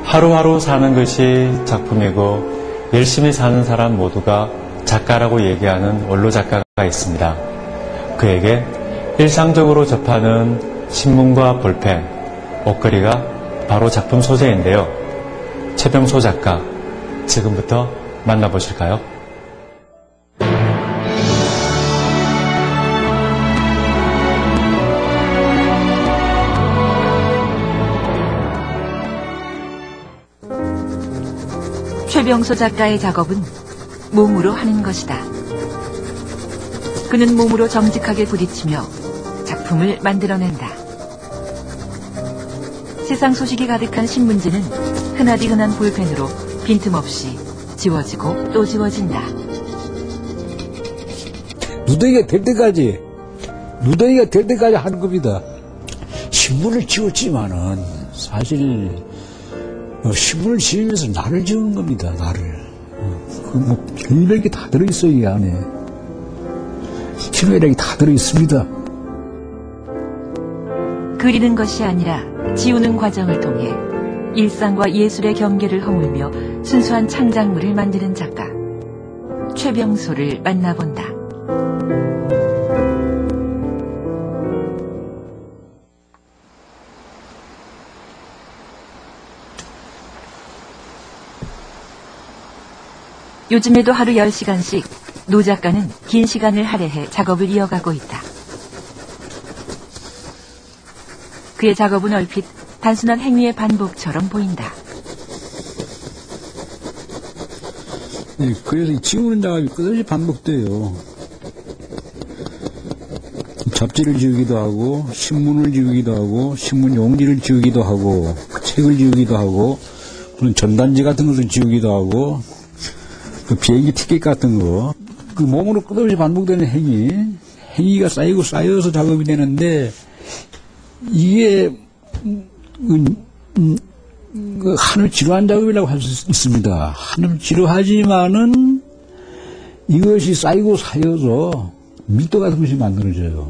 하루하루 사는 것이 작품이고 열심히 사는 사람 모두가 작가라고 얘기하는 원로 작가가 있습니다. 그에게 일상적으로 접하는 신문과 볼펜, 옷걸이가 바로 작품 소재인데요. 최병소 작가, 지금부터 만나보실까요? 최병소 작가의 작업은 몸으로 하는 것이다. 그는 몸으로 정직하게 부딪히며 작품을 만들어낸다. 세상 소식이 가득한 신문지는 흔하디 흔한 볼펜으로 빈틈없이 지워지고 또 지워진다. 누더기가 될 때까지 하는 겁니다. 신문을 지웠지만은 사실 신문을 지으면서 나를 지은 겁니다. 나를. 별별 게 다 들어있어요, 이 안에. 필요이라는 게 다 들어있습니다. 그리는 것이 아니라 지우는 과정을 통해 일상과 예술의 경계를 허물며 순수한 창작물을 만드는 작가 최병소를 만나본다. 요즘에도 하루 10시간씩 노 작가는 긴 시간을 할애해 작업을 이어가고 있다. 그의 작업은 얼핏 단순한 행위의 반복처럼 보인다. 네, 그래서 이 지우는 작업이 끝없이 반복돼요. 잡지를 지우기도 하고, 신문을 지우기도 하고, 신문 용지를 지우기도 하고, 책을 지우기도 하고, 그런 전단지 같은 것을 지우기도 하고, 그 비행기 티켓 같은 거, 그 몸으로 끝없이 반복되는 행위가 쌓이고 쌓여서 작업이 되는데, 이게, 하늘 지루한 작업이라고 할 수 있습니다. 하늘 지루하지만은 이것이 쌓이고 쌓여서 밀도 같은 것이 만들어져요.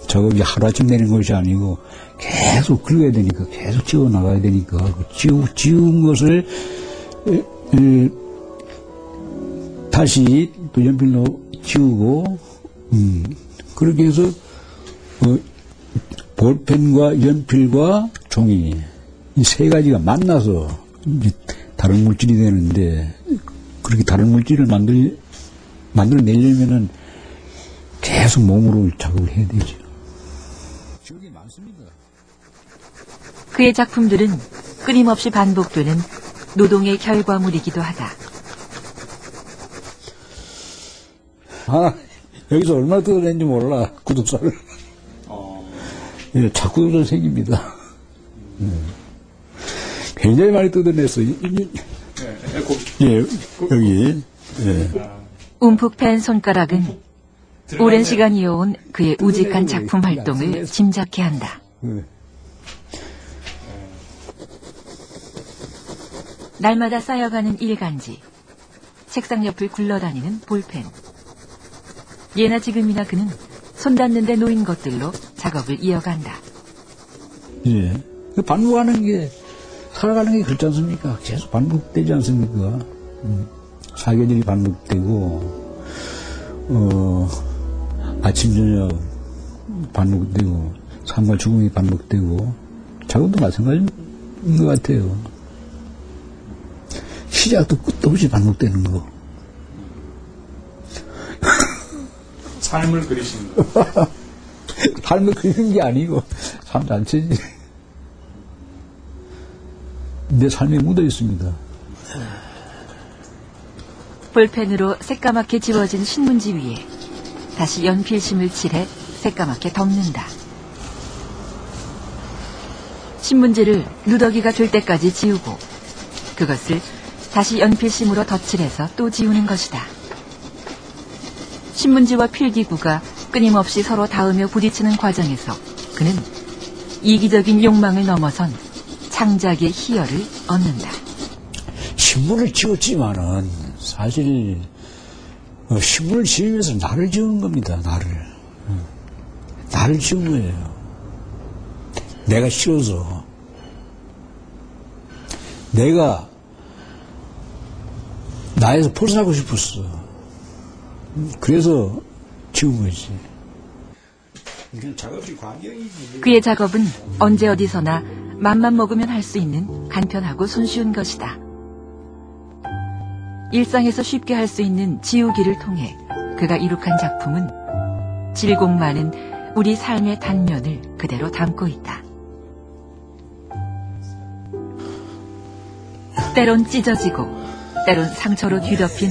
작업이 하루아침 되는 것이 아니고 계속 긁어야 되니까, 계속 지워 나가야 되니까, 지운 것을, 다시 또 연필로 지우고, 그렇게 해서, 볼펜과 연필과 종이, 이 세 가지가 만나서 이제 다른 물질이 되는데, 그렇게 다른 물질을 만들어내려면은 계속 몸으로 작업을 해야 되죠. 기억이 많습니다. 그의 작품들은 끊임없이 반복되는 노동의 결과물이기도 하다. 여기서 얼마나 뜯어낸지 몰라, 구독사를. 예, 자꾸 뜯어 생깁니다. 굉장히 많이 뜯어냈어요. 예, 여기. 예. 움푹 팬 손가락은 오랜 시간 이어온 그의 우직한 작품 활동을 짐작케 한다. 날마다 쌓여가는 일간지, 책상 옆을 굴러다니는 볼펜. 예나 지금이나 그는 손 닿는 데 놓인 것들로 작업을 이어간다. 예. 반복하는 게, 살아가는 게 그렇지 않습니까? 계속 반복되지 않습니까? 사계절이 반복되고, 아침, 저녁 반복되고, 삶과 죽음이 반복되고, 작업도 마찬가지인 것 같아요. 시작도 끝도 없이 반복되는 거. 삶을 그리시는 거. 삶을 그리는 게 아니고, 삶 자체지. 내 삶에 묻어 있습니다. 볼펜으로 새까맣게 지워진 신문지 위에 다시 연필심을 칠해 새까맣게 덮는다. 신문지를 누더기가 될 때까지 지우고 그것을 다시 연필심으로 덧칠해서 또 지우는 것이다. 신문지와 필기구가 끊임없이 서로 닿으며 부딪히는 과정에서 그는 이기적인 욕망을 넘어선 창작의 희열을 얻는다. 신문을 지웠지만은 사실 신문을 지으면서 나를 지은 겁니다. 나를 지은 거예요. 내가 싫어서 내가 나에서 벗어나고 싶었어. 그래서 지운 거지. 작업이 광경이지. 그의 작업은 언제 어디서나 맘만 먹으면 할 수 있는 간편하고 손쉬운 것이다. 일상에서 쉽게 할 수 있는 지우기를 통해 그가 이룩한 작품은 질곡 많은 우리 삶의 단면을 그대로 담고 있다. 때론 찢어지고 때론 상처로 뒤덮인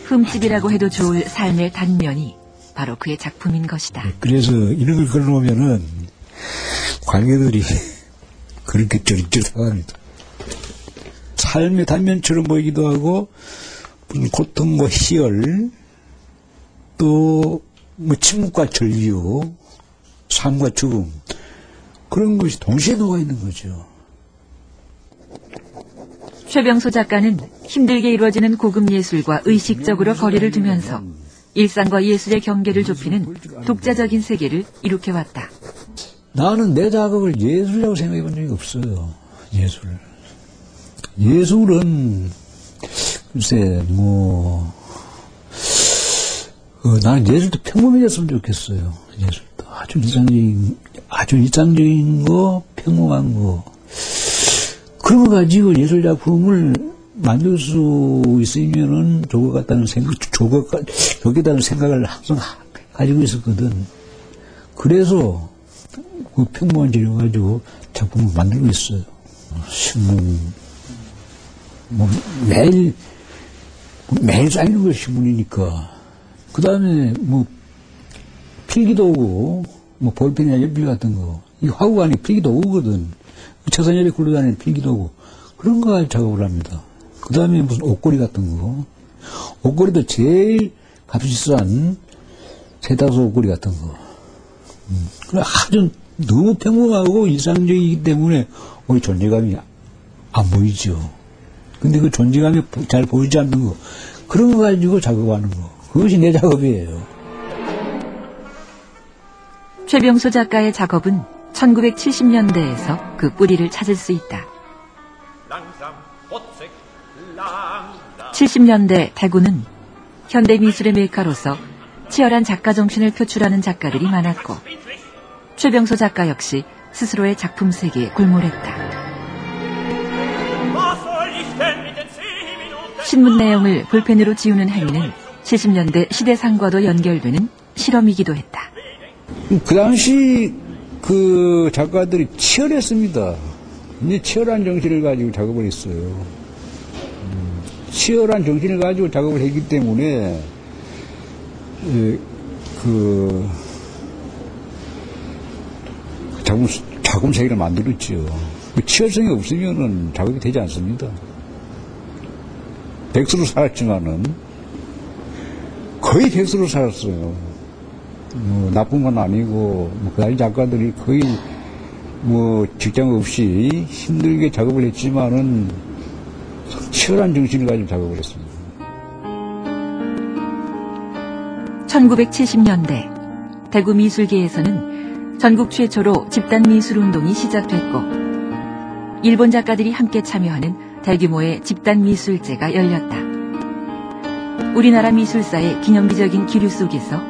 흠집이라고 해도 좋을 삶의 단면이 바로 그의 작품인 것이다. 그래서 이런 걸 걸어놓으면은 관객들이 그렇게 쩌릿쩌릿합니다. 삶의 단면처럼 보이기도 하고 무슨 고통과 희열 또 뭐 침묵과 절규 삶과 죽음 그런 것이 동시에 녹아 있는 거죠. 최병소 작가는 힘들게 이루어지는 고급 예술과 의식적으로 거리를 두면서 일상과 예술의 경계를 좁히는 독자적인 세계를 이룩해왔다. 나는 내 작업을 예술이라고 생각해 본 적이 없어요. 예술은 글쎄 나는 예술도 평범해졌으면 좋겠어요. 예술도 아주 일상적인 거, 평범한 거 그런 거 가지고 예술 작품을 만들 수 있으면은 좋겠다는 생각을 항상 가지고 있었거든. 그래서 그 평범한 재료 가지고 작품을 만들고 있어요. 신문, 매일 쌓이는 것이 신문이니까. 그 다음에 필기도구, 볼펜이나 연필 같은 거. 이 화구가 아니고 필기도구거든.车선열에 굴러다니는 필기도구. 그런 거 가지고 작업을 합니다. 그 다음에 무슨 옷걸이 같은 거. 옷걸이도 제일 값이 싼 세탁소 옷걸이 같은 거. 아주 너무 평범하고 일상적이기 때문에 우리 존재감이 안 보이죠. 근데 그 존재감이 잘 보이지 않는 거. 그런 거 가지고 작업하는 거. 그것이 내 작업이에요. 최병소 작가의 작업은 1970년대에서 그 뿌리를 찾을 수 있다. 70년대 대구는 현대미술의 메카로서 치열한 작가 정신을 표출하는 작가들이 많았고 최병소 작가 역시 스스로의 작품 세계에 골몰했다. 신문 내용을 볼펜으로 지우는 행위는 70년대 시대상과도 연결되는 실험이기도 했다. 그 당시 그 작가들이 치열했습니다. 이제 치열한 정신을 가지고 작업을 했어요. 치열한 정신을 가지고 작업을 했기 때문에 그 작품 세계를 만들었죠. 그 치열성이 없으면은 작업이 되지 않습니다. 백수로 살았지만은 거의 백수로 살았어요. 나쁜 건 아니고 그 당시 작가들이 거의 직장 없이 힘들게 작업을 했지만은 치열한 정신을 가지고 작업을 했습니다. 1970년대 대구 미술계에서는 전국 최초로 집단 미술 운동이 시작됐고 일본 작가들이 함께 참여하는 대규모의 집단 미술제가 열렸다. 우리나라 미술사의 기념비적인 기류 속에서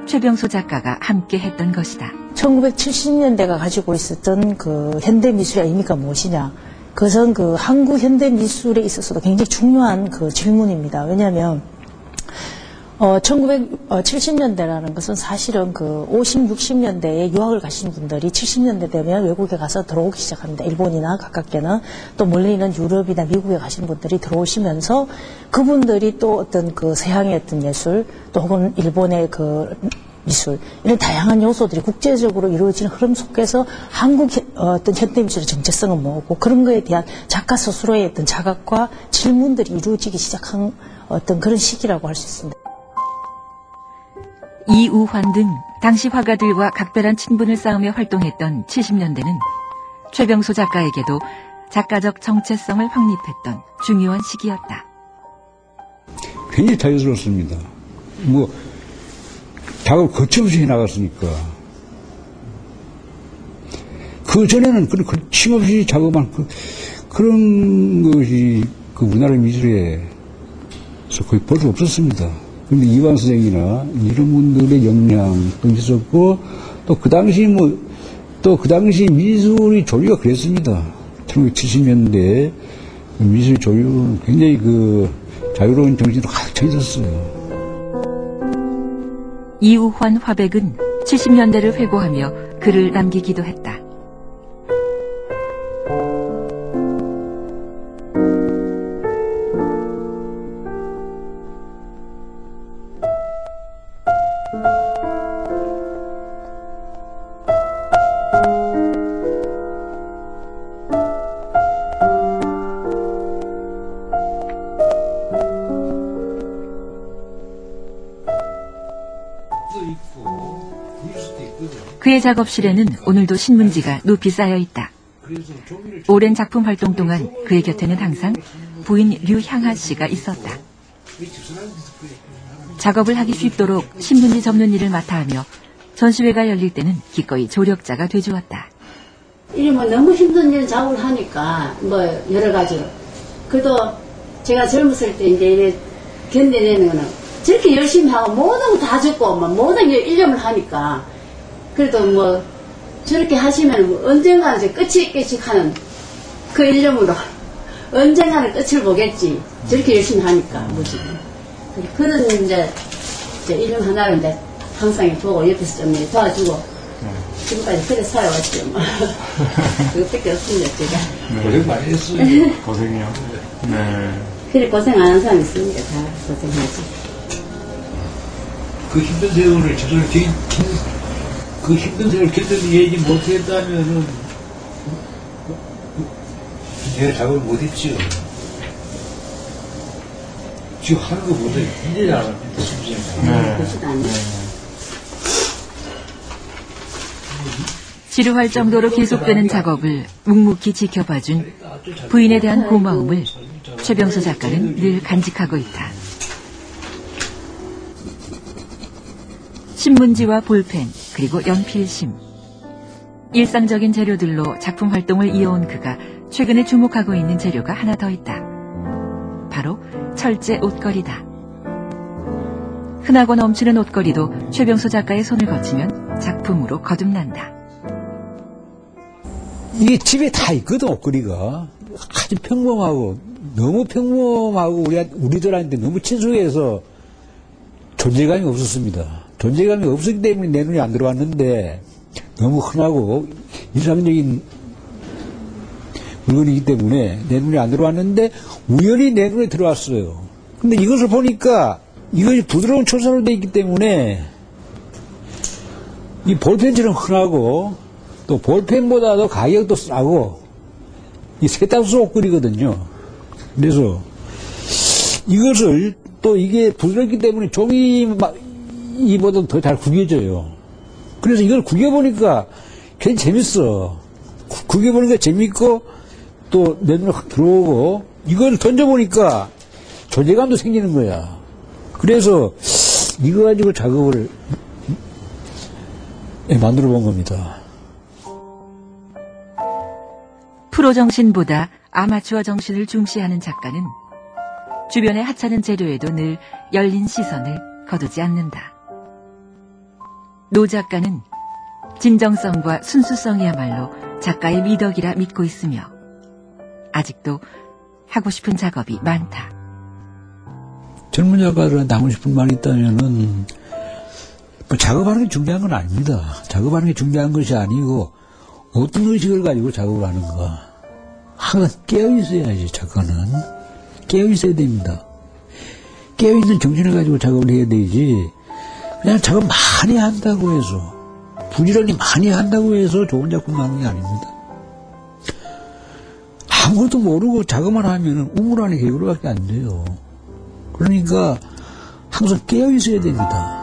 최병소 작가가 함께 했던 것이다. 1970년대가 가지고 있었던 그 현대미술의 의미가 무엇이냐. 그것은 그 한국 현대미술에 있어서도 굉장히 중요한 그 질문입니다. 왜냐하면 1970년대라는 것은 사실은 그 50, 60년대에 유학을 가신 분들이 70년대 되면 외국에 가서 들어오기 시작합니다. 일본이나 가깝게는 또 멀리 있는 유럽이나 미국에 가신 분들이 들어오시면서 그분들이 또 어떤 그 서양의 어떤 예술 또 혹은 일본의 그 미술 이런 다양한 요소들이 국제적으로 이루어지는 흐름 속에서 한국 어떤 현대미술의 정체성은 뭐고 그런 거에 대한 작가 스스로의 어떤 자각과 질문들이 이루어지기 시작한 어떤 그런 시기라고 할 수 있습니다. 이우환 등 당시 화가들과 각별한 친분을 쌓으며 활동했던 70년대는 최병소 작가에게도 작가적 정체성을 확립했던 중요한 시기였다. 굉장히 자유스럽습니다. 작업 거침없이 해나갔으니까. 그 전에는 거침없이 작업한 그런 것이 그 우리나라 미술에서 거의 볼 수 없었습니다. 근데 이완 선생이나 이런 분들의 역량도 있었고, 또 그 당시 미술의 조류가 그랬습니다. 1970년대 미술 조류는 굉장히 그 자유로운 정신으로 가득 차 있었어요. 이우환 화백은 70년대를 회고하며 글을 남기기도 했다. 그의 작업실에는 오늘도 신문지가 높이 쌓여 있다. 오랜 작품 활동 동안 그의 곁에는 항상 부인 류향하 씨가 있었다. 작업을 하기 쉽도록 신문지 접는 일을 맡아 하며 전시회가 열릴 때는 기꺼이 조력자가 돼주었다. 이게 뭐 너무 힘든 일 작업을 하니까 뭐 여러 가지로. 그래도 제가 젊었을 때 이제 견뎌내는 거는 저렇게 열심히 하고 모든 거 다 적고 뭐 모든 게 일념을 하니까 그래도 뭐 저렇게 하시면 뭐 언젠가는 이제 끝이 있겠지 하는 그 일념으로 언젠가는 끝을 보겠지. 저렇게 열심히 하니까 뭐지. 그런 이제 일념 하나를 이제 항상 보고 옆에서 좀 도와주고 지금까지 그래 살아왔죠. 뭐. 그것밖에 없습니다, 제가. 고생 많이 했어요. 고생이요. 네. 그래 고생 안 한 사람 있으니까 다 고생하지. 그 힘든 세월을 그 힘든 세월을 견뎌내지 못했다면은 내가 작업을 못했지요. 지금 하는 것보다 굉장히 잘합니다. 그것도 안 돼. 지루할 정도로 계속되는 작업을 묵묵히 지켜봐준 부인에 대한 고마움을 최병수 작가는 늘 간직하고 있다. 신문지와 볼펜, 그리고 연필심. 일상적인 재료들로 작품 활동을 이어온 그가 최근에 주목하고 있는 재료가 하나 더 있다. 바로 철제 옷걸이다. 흔하고 넘치는 옷걸이도 최병수 작가의 손을 거치면 작품으로 거듭난다. 이게 집에 다 있거든, 옷걸이가. 아주 평범하고, 너무 평범하고, 우리들한테 너무 친숙해서 존재감이 없었습니다. 존재감이 없었기 때문에 내 눈에 안 들어왔는데, 너무 흔하고, 일상적인 물건이기 때문에 내 눈에 안 들어왔는데, 우연히 내 눈에 들어왔어요. 근데 이것을 보니까, 이것이 부드러운 철사로 되어 있기 때문에, 이 볼펜처럼 흔하고, 또 볼펜보다도 가격도 싸고, 이 세탁소 옷걸이거든요. 그래서 이것을 또 이게 부드럽기 때문에 종이보다 더 잘 구겨져요. 그래서 이걸 구겨보니까 괜히 재밌어. 구겨보니까 재밌고 또 내 눈에 확 들어오고 이걸 던져보니까 존재감도 생기는 거야. 그래서 이거 가지고 작업을 만들어 본 겁니다. 프로 정신보다 아마추어 정신을 중시하는 작가는 주변에 하찮은 재료에도 늘 열린 시선을 거두지 않는다. 노 작가는 진정성과 순수성이야말로 작가의 미덕이라 믿고 있으며 아직도 하고 싶은 작업이 많다. 젊은 작가들한테 하고 싶은 말이 있다면은 작업하는 게 중요한 건 아닙니다. 작업하는 게 중요한 것이 아니고 어떤 의식을 가지고 작업을 하는가. 항상 깨어있어야지, 작가는. 깨어있어야 됩니다. 깨어있는 정신을 가지고 작업을 해야 되지, 그냥 작업 많이 한다고 해서, 부지런히 많이 한다고 해서 좋은 작품 나오는 게 아닙니다. 아무것도 모르고 작업만 하면 우물 안에 개구리밖에 안 돼요. 그러니까 항상 깨어있어야 됩니다.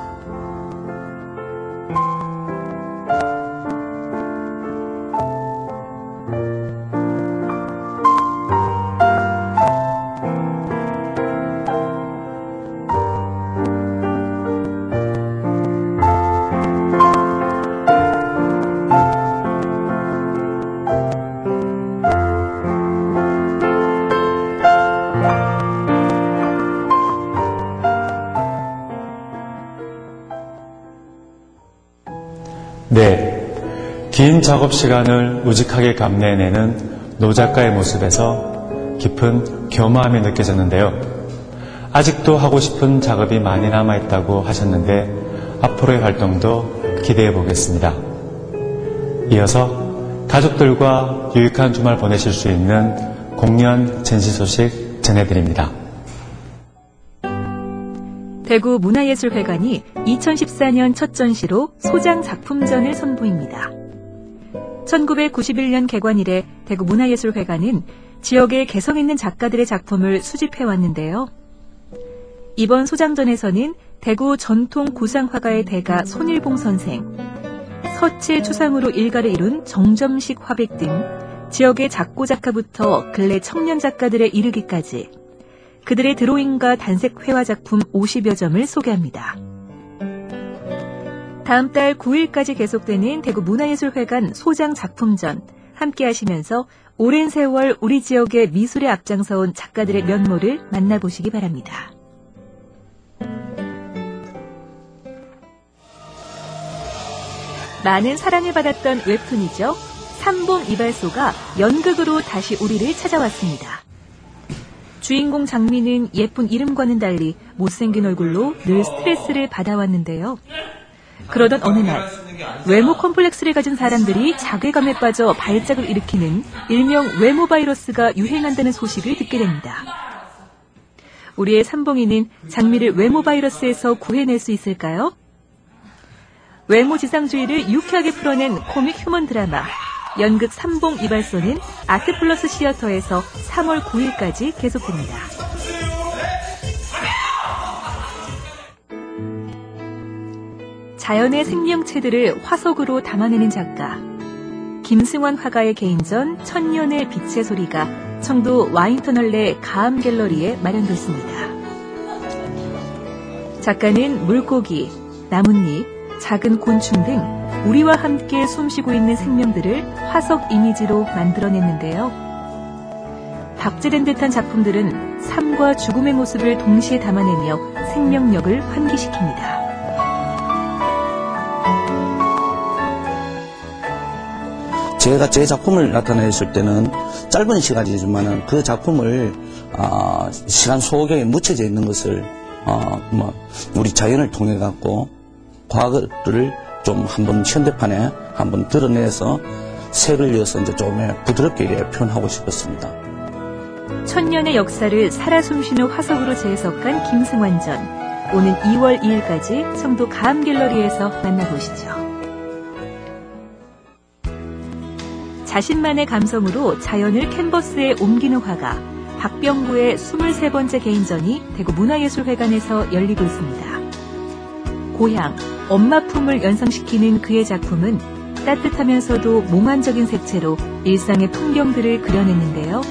긴 작업 시간을 우직하게 감내해내는 노 작가의 모습에서 깊은 겸허함이 느껴졌는데요. 아직도 하고 싶은 작업이 많이 남아있다고 하셨는데 앞으로의 활동도 기대해 보겠습니다. 이어서 가족들과 유익한 주말 보내실 수 있는 공연 전시 소식 전해드립니다. 대구 문화예술회관이 2014년 첫 전시로 소장 작품전을 선보입니다. 1991년 개관 이래 대구 문화예술회관은 지역의 개성 있는 작가들의 작품을 수집해왔는데요. 이번 소장전에서는 대구 전통 구상화가의 대가 손일봉 선생, 서체 추상으로 일가를 이룬 정점식 화백 등 지역의 작고 작가부터 근래 청년 작가들에 이르기까지 그들의 드로잉과 단색 회화 작품 50여 점을 소개합니다. 다음 달 9일까지 계속되는 대구 문화예술회관 소장 작품전 함께 하시면서 오랜 세월 우리 지역의 미술에 앞장서온 작가들의 면모를 만나보시기 바랍니다. 많은 사랑을 받았던 웹툰이죠. 삼봉 이발소가 연극으로 다시 우리를 찾아왔습니다. 주인공 장미는 예쁜 이름과는 달리 못생긴 얼굴로 늘 스트레스를 받아왔는데요. 그러던 어느 날 외모 컴플렉스를 가진 사람들이 자괴감에 빠져 발작을 일으키는 일명 외모 바이러스가 유행한다는 소식을 듣게 됩니다. 우리의 삼봉이는 장미를 외모 바이러스에서 구해낼 수 있을까요? 외모 지상주의를 유쾌하게 풀어낸 코믹 휴먼 드라마 연극 삼봉 이발소는 아트플러스 시어터에서 3월 9일까지 계속됩니다. 자연의 생명체들을 화석으로 담아내는 작가 김승환 화가의 개인전 천년의 빛의 소리가 청도 와인터널 내 가암 갤러리에 마련됐습니다. 작가는 물고기, 나뭇잎, 작은 곤충 등 우리와 함께 숨쉬고 있는 생명들을 화석 이미지로 만들어냈는데요. 박제된 듯한 작품들은 삶과 죽음의 모습을 동시에 담아내며 생명력을 환기시킵니다. 제가 제 작품을 나타냈을 때는 짧은 시간이지만 그 작품을 시간 속에 묻혀져 있는 것을 우리 자연을 통해 갖고 과거를 좀 한번 현대판에 한번 드러내서 색을 이어서 이제 좀 부드럽게 표현하고 싶었습니다. 천년의 역사를 살아 숨쉬는 화석으로 재해석한 김승환전. 오는 2월 2일까지 청도 가암 갤러리에서 만나보시죠. 자신만의 감성으로 자연을 캔버스에 옮기는 화가 박병구의 23번째 개인전이 대구 문화예술회관에서 열리고 있습니다. 고향, 엄마 품을 연상시키는 그의 작품은 따뜻하면서도 몽환적인 색채로 일상의 풍경들을 그려냈는데요.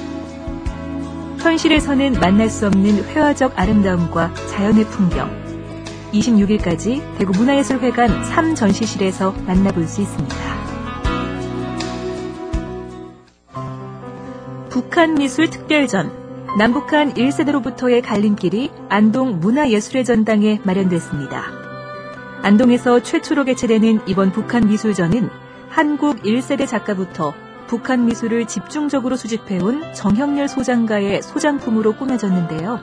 현실에서는 만날 수 없는 회화적 아름다움과 자연의 풍경. 26일까지 대구 문화예술회관 3전시실에서 만나볼 수 있습니다. 북한미술 특별전, 남북한 1세대로부터의 갈림길이 안동 문화예술의 전당에 마련됐습니다. 안동에서 최초로 개최되는 이번 북한미술전은 한국 1세대 작가부터 북한 미술을 집중적으로 수집해온 정형렬 소장가의 소장품으로 꾸며졌는데요.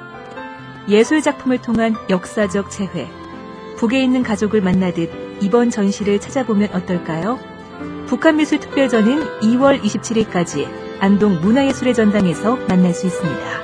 예술 작품을 통한 역사적 재회, 북에 있는 가족을 만나듯 이번 전시를 찾아보면 어떨까요? 북한미술 특별전은 2월 27일까지 안동 문화예술의 전당에서 만날 수 있습니다.